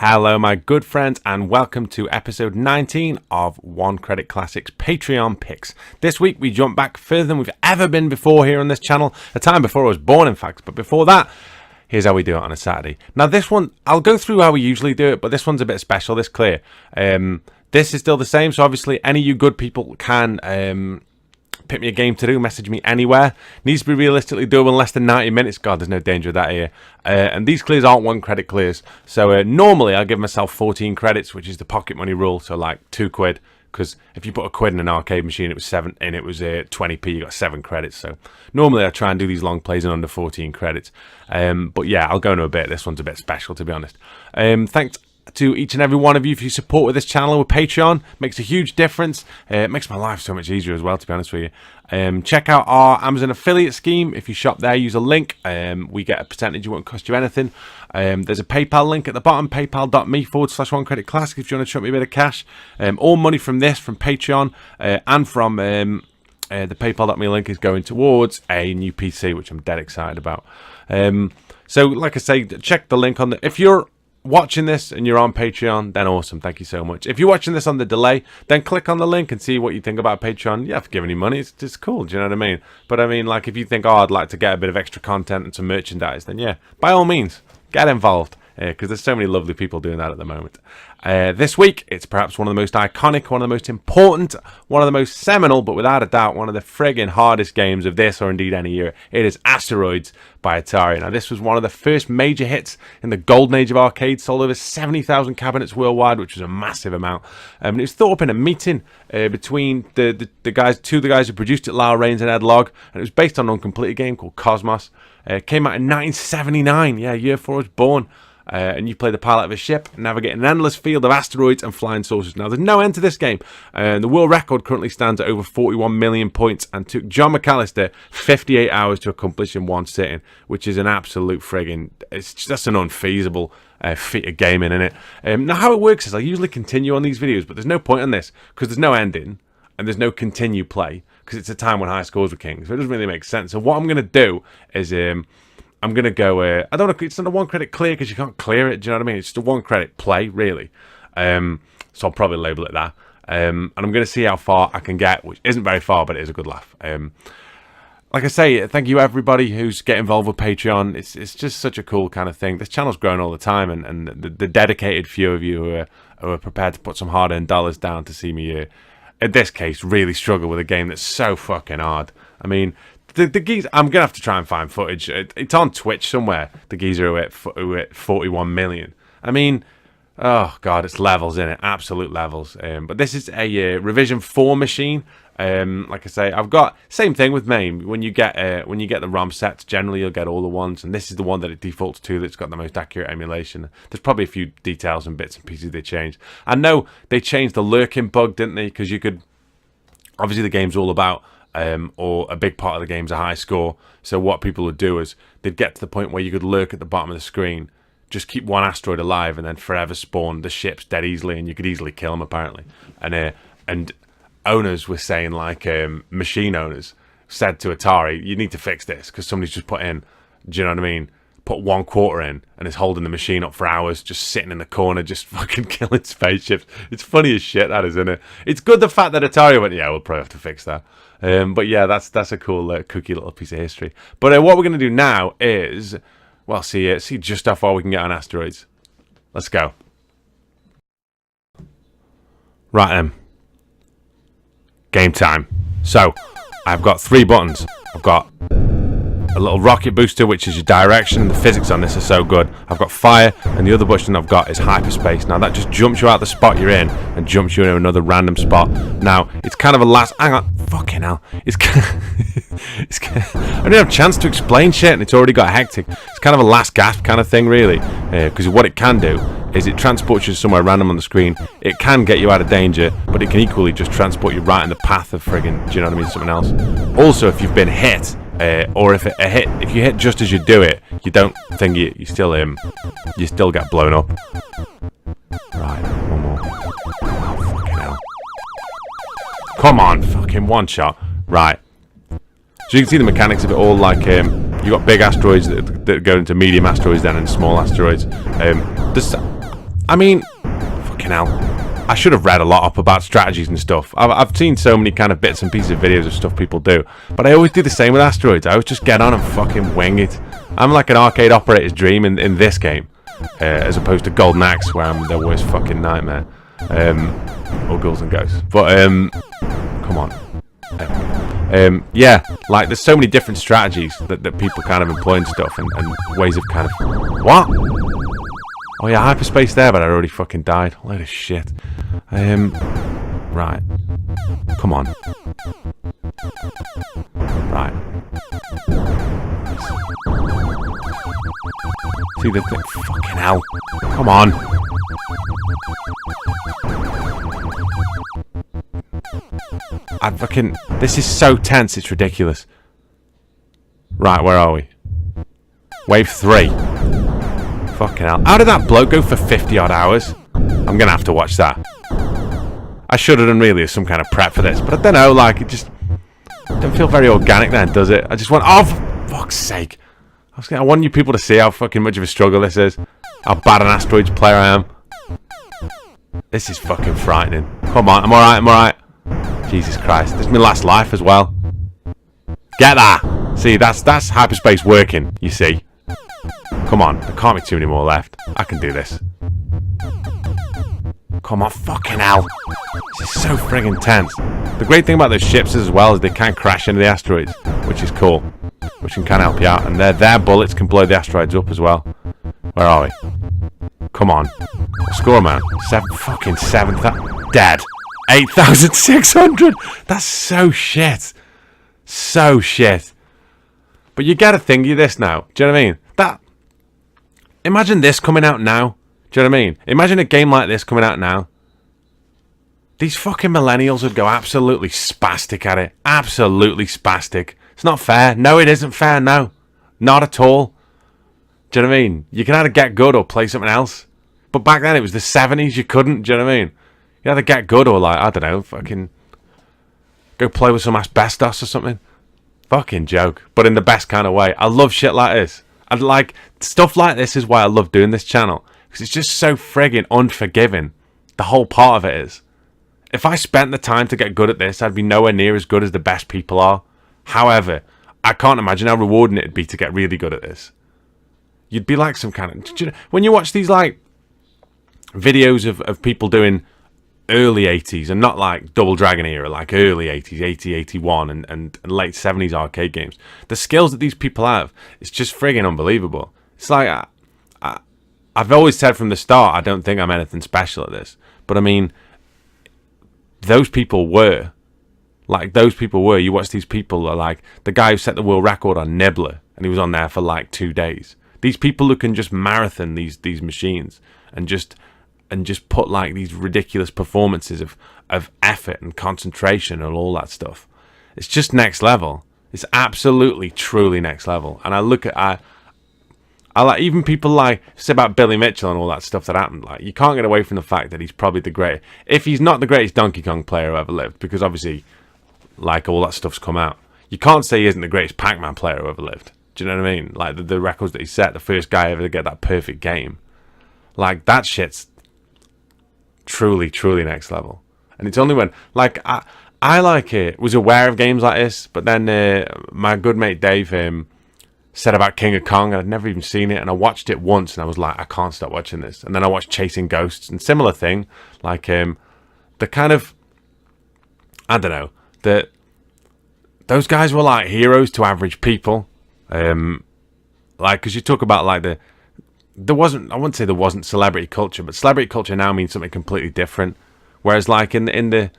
Hello my good friends and welcome to episode 19 of One Credit Classics Patreon Picks. This week we jump back further than we've ever been before here on this channel, a time before I was born in fact, but before that, here's how we do it on a Saturday. Now this one, I'll go through how we usually do it, but this one's a bit special, this clear. This is still the same, so obviously any of you good people can pick me a game to do, message me anywhere. Needs to be realistically doable in less than 90 minutes. God, there's no danger of that here. And these clears aren't one credit clears. So normally I give myself 14 credits, which is the pocket money rule. So like £2, because if you put a quid in an arcade machine, it was 7 and it was 20p, you got 7 credits. So normally I try and do these long plays in under 14 credits. But yeah, I'll go into a bit. This one's a bit special, to be honest. Thanks to each and every one of you for your support with this channel with Patreon. Makes a huge difference. It makes my life so much easier as well, to be honest with you. Check out our Amazon affiliate scheme. If you shop there, use a link. We get a percentage. It won't cost you anything. There's a PayPal link at the bottom, paypal.me/OneCreditClassic if you want to chuck me a bit of cash. All money from this, from Patreon and from the paypal.me link is going towards a new PC, which I'm dead excited about. So like I say, check the link on the... If you're watching this and you're on Patreon, then awesome, thank you so much. If you're watching this on the delay, then click on the link and see what you think about Patreon. You have to give any money, it's just cool, do you know what I mean? But I mean, like, if you think, oh, I'd like to get a bit of extra content and some merchandise, then yeah, by all means, get involved, because there's so many lovely people doing that at the moment. This week, it's perhaps one of the most iconic, one of the most important, one of the most seminal, but without a doubt, one of the friggin' hardest games of this or indeed any year. It is Asteroids by Atari. Now, this was one of the first major hits in the golden age of arcades, sold over 70,000 cabinets worldwide, which was a massive amount. And it was thought up in a meeting between the guys who produced it, Lyle Raines and Ed Logg, and it was based on an uncompleted game called Cosmos. It came out in 1979, yeah, year before I was born. And you play the pilot of a ship, navigating an endless field of asteroids and flying saucers. Now, there's no end to this game. The world record currently stands at over 41 million points and took John McAllister 58 hours to accomplish in one sitting, which is an absolute friggin'... It's just an unfeasible feat of gaming, innit? Now, how it works is I usually continue on these videos, but there's no point on this because there's no ending and there's no continue play because it's a time when high scores were king, so it doesn't really make sense. So what I'm going to do is... I'm going to go, I don't know, it's not a one credit clear because you can't clear it, do you know what I mean? It's just a one credit play, really. So I'll probably label it that. And I'm going to see how far I can get, which isn't very far, but it is a good laugh. Like I say, thank you everybody who's getting involved with Patreon. It's just such a cool kind of thing. This channel's growing all the time, and the dedicated few of you who are prepared to put some hard-earned dollars down to see me, in this case, really struggle with a game that's so fucking hard. I mean... The geezer, I'm going to have to try and find footage. It's on Twitch somewhere, the geezer who hit 41 million. I mean, oh, God, it's levels, in it, absolute levels. But this is a Revision 4 machine. Like I say, I've got, same thing with MAME. When you get the ROM sets, generally you'll get all the ones. And this is the one that it defaults to that's got the most accurate emulation. There's probably a few details and bits and pieces they changed. I know they changed the lurking bug, didn't they? Because you could, obviously the game's all about... or a big part of the game's a high score. So what people would do is they'd get to the point where you could lurk at the bottom of the screen, just keep one asteroid alive, and then forever spawn the ships dead easily, and you could easily kill them apparently. And owners were saying, like machine owners said to Atari, you need to fix this because somebody's just put in, do you know what I mean? Put 1/4 in and is holding the machine up for hours, just sitting in the corner, just fucking killing spaceships. It's funny as shit, that is, isn't it? It's good the fact that Atari went, yeah, we'll probably have to fix that. But yeah, that's a cool kooky little piece of history. But what we're going to do now is, well, see just how far we can get on Asteroids. Let's go. Right then. Game time. So, I've got 3 buttons. I've got a little rocket booster, which is your direction, and the physics on this are so good. I've got fire, and the other button I've got is hyperspace. Now that just jumps you out the spot you're in and jumps you into another random spot. Now it's kind of a last... Hang on, fucking hell! I don't have a chance to explain shit, and it's already got hectic. It's kind of a last gasp kind of thing, really, because what it can do is it transports you somewhere random on the screen. It can get you out of danger, but it can equally just transport you right in the path of friggin', do you know what I mean, something else. Also, if you've been hit. Or if you hit just as you do it, you don't think you still get blown up. Right, one more. Oh, fucking hell! Come on, fucking one shot. Right. So you can see the mechanics of it all. Like you got big asteroids that go into medium asteroids, then and small asteroids. I mean, fucking hell. I should have read a lot up about strategies and stuff. I've seen so many kind of bits and pieces of videos of stuff people do, but I always do the same with Asteroids. I always just get on and fucking wing it. I'm like an arcade operator's dream in this game, as opposed to Golden Axe, where I'm the worst fucking nightmare. Or Ghouls and Ghosts. But, come on. Yeah, like there's so many different strategies that people kind of employ and stuff, and ways of kind of... What? Oh yeah, hyperspace there, but I already fucking died. Load of shit. Right. Come on. Right. See the thing? Fucking hell. Come on. I fucking... This is so tense, it's ridiculous. Right, where are we? Wave 3. Fucking hell. How did that bloke go for 50 odd hours? I'm gonna have to watch that. I should have done really as some kind of prep for this, but I don't know, like, it just don't feel very organic then, does it? I just want... Oh, for fuck's sake. I want you people to see how fucking much of a struggle this is. How bad an Asteroids player I am. This is fucking frightening. Come on, I'm alright. Jesus Christ. This is my last life as well. Get that! See, that's hyperspace working, you see. Come on, there can't be too many more left. I can do this. Come on, fucking hell. This is so friggin' tense. The great thing about those ships as well is they can crash into the asteroids, which is cool. Which can kind of help you out. And their bullets can blow the asteroids up as well. Where are we? Come on. Score, man. 7,000. Dead. 8,600. That's so shit. So shit. But you gotta think of this now. Do you know what I mean? Imagine this coming out now. Do you know what I mean? Imagine a game like this coming out now. These fucking millennials would go absolutely spastic at it. Absolutely spastic. It's not fair. No, it isn't fair. No. Not at all. Do you know what I mean? You can either get good or play something else. But back then it was the 70s. You couldn't. Do you know what I mean? You either get good or, like, I don't know, fucking go play with some asbestos or something. Fucking joke. But in the best kind of way. I love shit like this. And like stuff like this is why I love doing this channel, because it's just so friggin' unforgiving. The whole part of it is, if I spent the time to get good at this, I'd be nowhere near as good as the best people are. However, I can't imagine how rewarding it'd be to get really good at this. You'd be like some kind of... When you watch these like videos of people doing early 80s, and not like Double Dragon era, like early 80s, 80, 81 and late 70s arcade games, the skills that these people have, it's just friggin' unbelievable. It's like, I've always said from the start, I don't think I'm anything special at this, but I mean, those people were. Like, those people were. You watch these people, are like the guy who set the world record on Nibbler, and he was on there for like 2 days. These people who can just marathon these machines and just put like these ridiculous performances of effort and concentration and all that stuff. It's just next level. It's absolutely, truly next level. And I look at, I like even people like, say about Billy Mitchell and all that stuff that happened. Like, you can't get away from the fact that he's probably the greatest, if he's not the greatest Donkey Kong player who ever lived, because obviously, like, all that stuff's come out. You can't say he isn't the greatest Pac-Man player who ever lived. Do you know what I mean? Like, the records that he set, the first guy ever to get that perfect game. Like, that shit's truly, truly next level. And it's only when, like, I like it, was aware of games like this, but then my good mate Dave said about King of Kong, and I'd never even seen it, and I watched it once, and I was like, I can't stop watching this. And then I watched Chasing Ghosts, and similar thing, like, the kind of, I don't know, those guys were like heroes to average people. Like, because you talk about like there wasn't, I wouldn't say there wasn't celebrity culture, but celebrity culture now means something completely different. Whereas like in the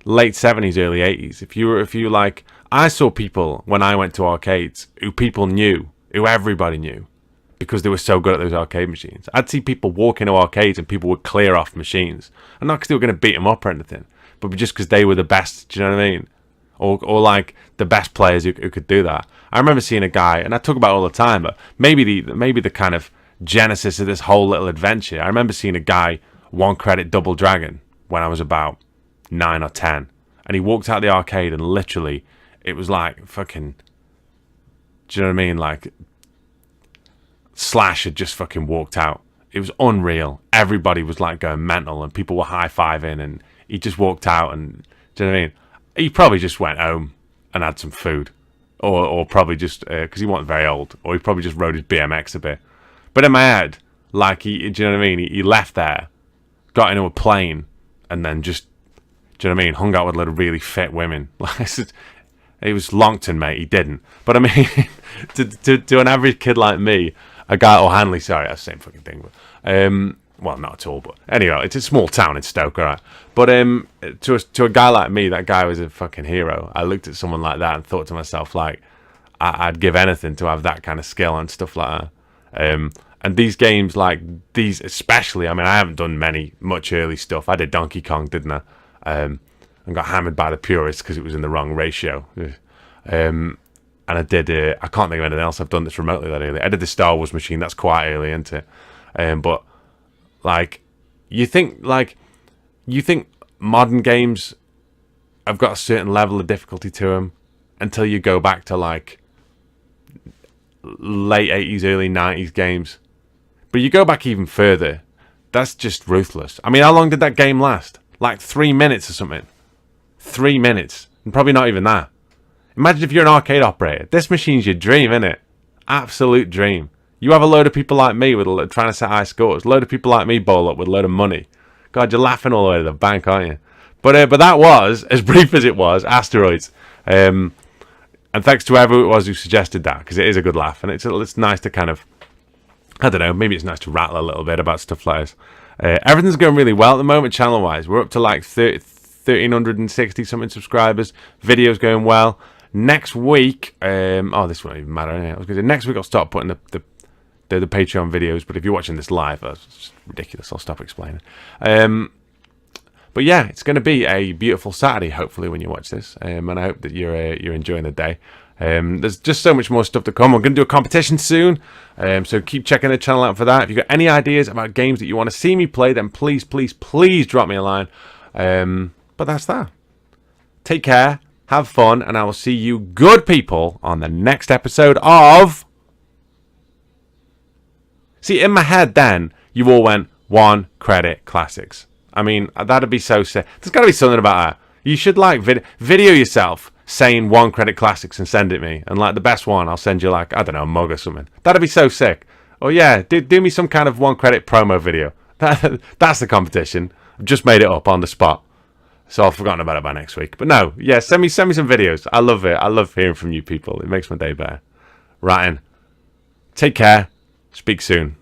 late 70s, early 80s, if you like, I saw people when I went to arcades who people knew, who everybody knew, because they were so good at those arcade machines. I'd see people walk into arcades and people would clear off machines, and not because they were going to beat them up or anything, but just because they were the best. Do you know what I mean? Or like the best players who could do that. I remember seeing a guy, and I talk about it all the time, but maybe the kind of genesis of this whole little adventure. I remember seeing a guy 1 credit Double Dragon when I was about 9 or 10, and he walked out the arcade and literally it was like fucking, do you know what I mean? Like Slash had just fucking walked out it was unreal. Everybody was like going mental, and people were high-fiving, and he just walked out, and do you know what I mean? He probably just went home and had some food, or probably just because he wasn't very old, or he probably just rode his BMX a bit. But in my head, like do you know what I mean? He left there, got into a plane, and then just, do you know what I mean? Hung out with a lot of really fit women. Like, he was Longton, mate. He didn't. But I mean, to an average kid like me, a guy, or Hanley, sorry, that's the same fucking thing. But, well, not at all. But anyway, it's a small town in Stoke, all right. But to a guy like me, that guy was a fucking hero. I looked at someone like that and thought to myself, like, I'd give anything to have that kind of skill and stuff like that. And these games, like these especially, I mean, I haven't done much early stuff. I did Donkey Kong, didn't I? And got hammered by the purists because it was in the wrong ratio. And I did, I can't think of anything else I've done that's remotely that early. I did the Star Wars machine, that's quite early, isn't it? But, like, you think modern games have got a certain level of difficulty to them until you go back to, like, late 80s, early 90s games. But you go back even further, that's just ruthless. I mean, how long did that game last? Like 3 minutes or something. 3 minutes. And probably not even that. Imagine if you're an arcade operator. This machine's your dream, isn't it? Absolute dream. You have a load of people like me trying to set high scores. A load of people like me bowl up with a load of money. God, you're laughing all the way to the bank, aren't you? But that was, as brief as it was, Asteroids. And thanks to whoever it was who suggested that, because it is a good laugh. And it's nice to kind of, I don't know, maybe it's nice to rattle a little bit about stuff like this. Everything's going really well at the moment, channel-wise. We're up to like 1,360 something subscribers. Videos going well. Next week, this won't even matter. I was going to say next week I'll start putting the Patreon videos. But if you're watching this live, that's ridiculous. I'll stop explaining. But yeah, it's going to be a beautiful Saturday, hopefully, when you watch this. And I hope that you're enjoying the day. There's just so much more stuff to come. I'm going to do a competition soon, so keep checking the channel out for that. If you've got any ideas about games that you want to see me play, then please drop me a line. But that's that. Take care, have fun, and I will see you good people on the next episode of... See, in my head then, you all went, One Credit Classics. I mean, that'd be so sick. There's got to be something about that. You should, like, video yourself saying One Credit Classics and send it me. And, like, the best one, I'll send you, like, I don't know, a mug or something. That'd be so sick. Oh, yeah, do me some kind of One Credit promo video. That's the competition. I've just made it up on the spot. So I've forgotten about it by next week. But no, yeah, send me some videos. I love it. I love hearing from you people. It makes my day better. Right in. Take care. Speak soon.